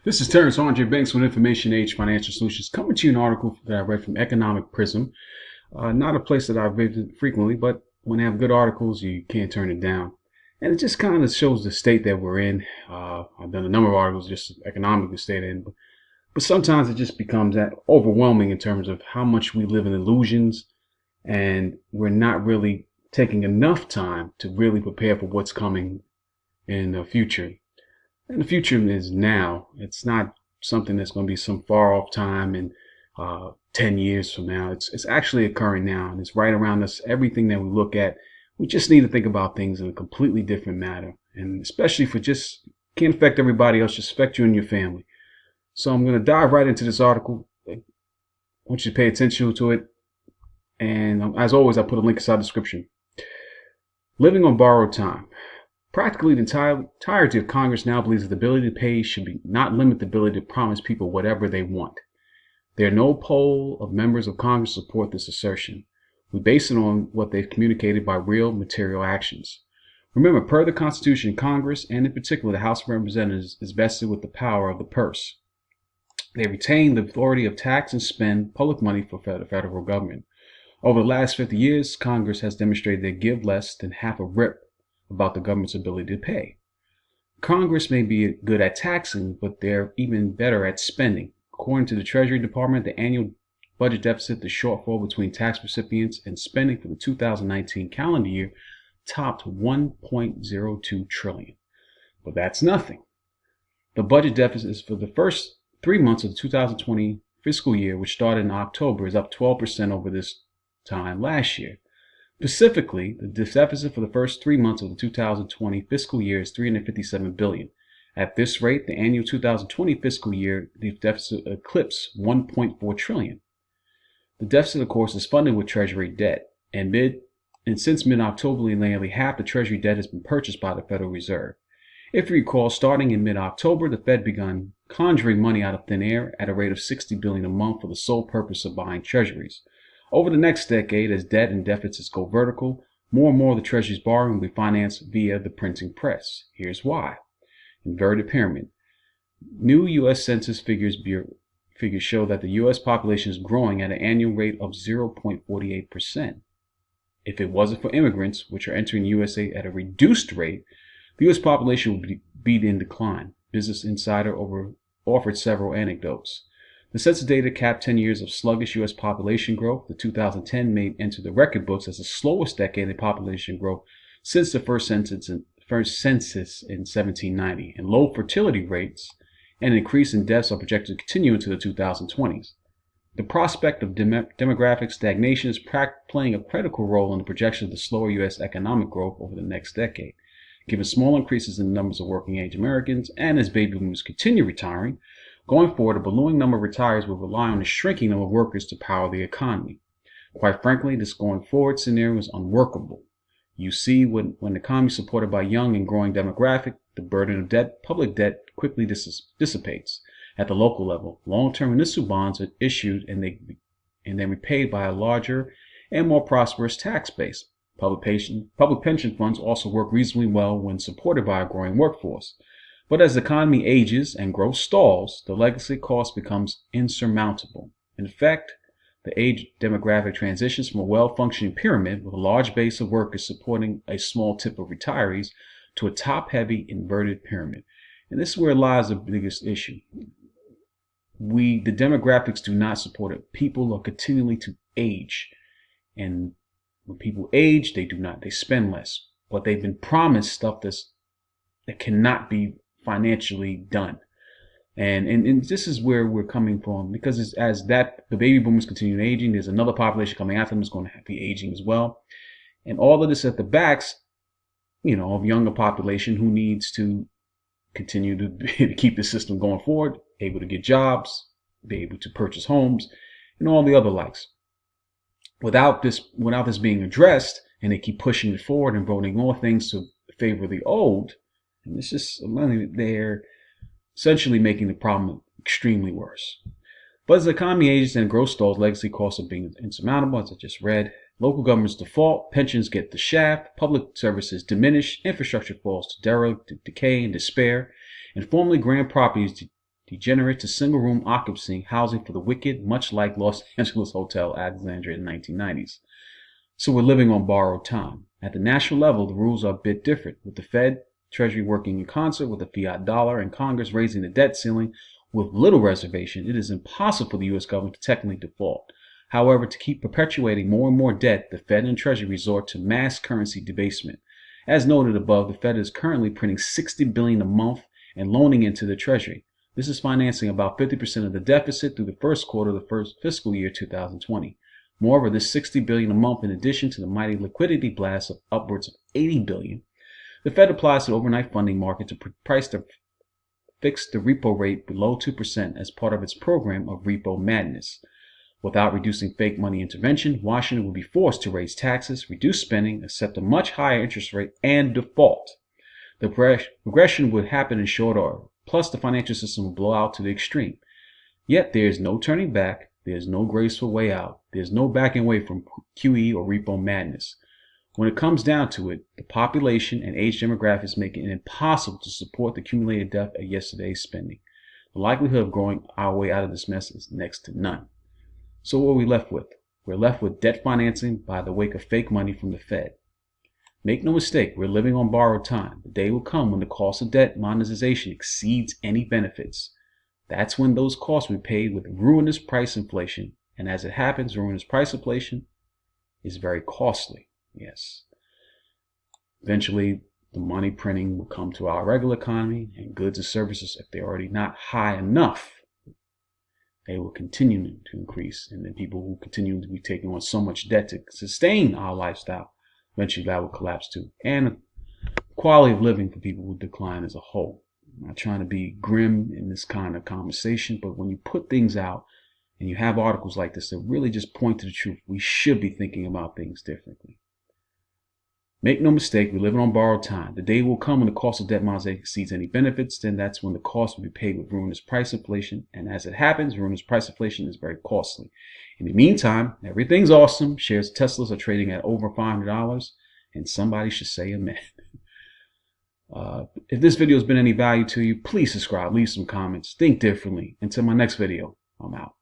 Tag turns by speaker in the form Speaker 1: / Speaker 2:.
Speaker 1: This is Terrence Andre Banks with Information Age Financial Solutions, coming to you an article that I read from Economic Prism. Not a place that I visit frequently, but when they have good articles, you can't turn it down. And it just kind of shows the state that we're in. I've done a number of articles just economically state in, but sometimes it just becomes that overwhelming in terms of how much we live in illusions, and we're not really taking enough time to really prepare for what's coming in the future. And the future is now. It's not something that's going to be some far off time in 10 years from now. It's actually occurring now, and it's right around us. Everything that we look at, we just need to think about things in a completely different manner. And especially for just, can't affect everybody else, just affect you and your family. So I'm going to dive right into this article. I want you to pay attention to it. And as always, I put a link inside the description. Living on borrowed time. Practically the entirety of Congress now believes that the ability to pay should not limit the ability to promise people whatever they want. There are no poll of members of Congress support this assertion. We base it on what they've communicated by real material actions. Remember, per the Constitution, Congress, and in particular the House of Representatives, is vested with the power of the purse. They retain the authority of tax and spend public money for the federal government. Over the last 50 years, Congress has demonstrated they give less than half a rip about the government's ability to pay. Congress may be good at taxing, but they're even better at spending. According to the Treasury Department, the annual budget deficit, the shortfall between tax recipients and spending for the 2019 calendar year, topped $1.02 trillion. But that's nothing. The budget deficit for the first 3 months of the 2020 fiscal year, which started in October, is up 12% over this time last year. Specifically, the deficit for the first 3 months of the 2020 fiscal year is $357 billion. At this rate, the annual 2020 fiscal year, the deficit eclipsed $1.4 trillion. The deficit, of course, is funded with Treasury debt, and since mid-October, nearly half the Treasury debt has been purchased by the Federal Reserve. If you recall, starting in mid-October, the Fed began conjuring money out of thin air at a rate of $60 billion a month for the sole purpose of buying treasuries. Over the next decade, as debt and deficits go vertical, more and more of the Treasury's borrowing will be financed via the printing press. Here's why. Inverted pyramid. New U.S. Census figures show that the U.S. population is growing at an annual rate of 0.48%. If it wasn't for immigrants, which are entering the USA at a reduced rate, the U.S. population would be in decline. Business Insider offered several anecdotes. The census data capped 10 years of sluggish U.S. population growth. The 2010 may enter the record books as the slowest decade in population growth since the first census in 1790, and low fertility rates and an increase in deaths are projected to continue into the 2020s. The prospect of demographic stagnation is playing a critical role in the projection of the slower U.S. economic growth over the next decade. Given small increases in the numbers of working-age Americans and as baby boomers continue retiring, going forward, a ballooning number of retirees will rely on the shrinking number of workers to power the economy. Quite frankly, this going forward scenario is unworkable. You see, when the economy is supported by young and growing demographic, the burden of debt, public debt, quickly dissipates. At the local level, long-term municipal bonds are issued and then repaid by a larger and more prosperous tax base. Public pension funds also work reasonably well when supported by a growing workforce. But as the economy ages and growth stalls, the legacy cost becomes insurmountable. In fact, the age demographic transitions from a well-functioning pyramid with a large base of workers supporting a small tip of retirees to a top-heavy inverted pyramid. And this is where lies the biggest issue. The demographics do not support it. People are continually to age. And when people age, they spend less. But they've been promised stuff that cannot be financially done. And this is where we're coming from, because as the baby boomers continue aging, there's another population coming after them that's going to be aging as well. And all of this at the backs, of younger population who needs to continue to keep the system going forward, able to get jobs, be able to purchase homes, and all the other likes. Without this being addressed, and they keep pushing it forward and voting more things to favor the old, and it's just they're essentially making the problem extremely worse. But as the economy ages and growth stalls, legacy costs are being insurmountable, as I just read. Local governments default, pensions get the shaft, public services diminish, infrastructure falls to decay and despair, and formerly grand properties degenerate to single-room occupancy housing for the wicked, much like Los Angeles Hotel Alexandria in the 1990s. So we're living on borrowed time. At the national level, the rules are a bit different, with the Fed, Treasury working in concert with the fiat dollar, and Congress raising the debt ceiling with little reservation. It is impossible for the U.S. government to technically default. However, to keep perpetuating more and more debt, the Fed and Treasury resort to mass currency debasement. As noted above, the Fed is currently printing $60 billion a month and loaning into the Treasury. This is financing about 50% of the deficit through the first quarter of the first fiscal year 2020. Moreover, this $60 billion a month, in addition to the mighty liquidity blast of upwards of $80 billion, the Fed applies to the overnight funding market to fix the repo rate below 2% as part of its program of repo madness. Without reducing fake money intervention, Washington will be forced to raise taxes, reduce spending, accept a much higher interest rate, and default. The regression would happen in short order, plus the financial system will blow out to the extreme. Yet there is no turning back, there is no graceful way out, there is no backing away from QE or repo madness. When it comes down to it, the population and age demographics make it impossible to support the accumulated debt of yesterday's spending. The likelihood of growing our way out of this mess is next to none. So what are we left with? We're left with debt financing by the wake of fake money from the Fed. Make no mistake, we're living on borrowed time. The day will come when the cost of debt monetization exceeds any benefits. That's when those costs will be paid with ruinous price inflation. And as it happens, ruinous price inflation is very costly. Yes. Eventually, the money printing will come to our regular economy, and goods and services, if they're already not high enough, they will continue to increase. And then people will continue to be taking on so much debt to sustain our lifestyle. Eventually that will collapse too. And the quality of living for people will decline as a whole. I'm not trying to be grim in this kind of conversation, but when you put things out and you have articles like this that really just point to the truth, we should be thinking about things differently. Make no mistake, we're living on borrowed time. The day will come when the cost of debt monetization exceeds any benefits. Then that's when the cost will be paid with ruinous price inflation. And as it happens, ruinous price inflation is very costly. In the meantime, everything's awesome. Shares of Teslas are trading at over $500, and somebody should say amen. If this video has been any value to you, please subscribe, leave some comments, think differently. Until my next video, I'm out.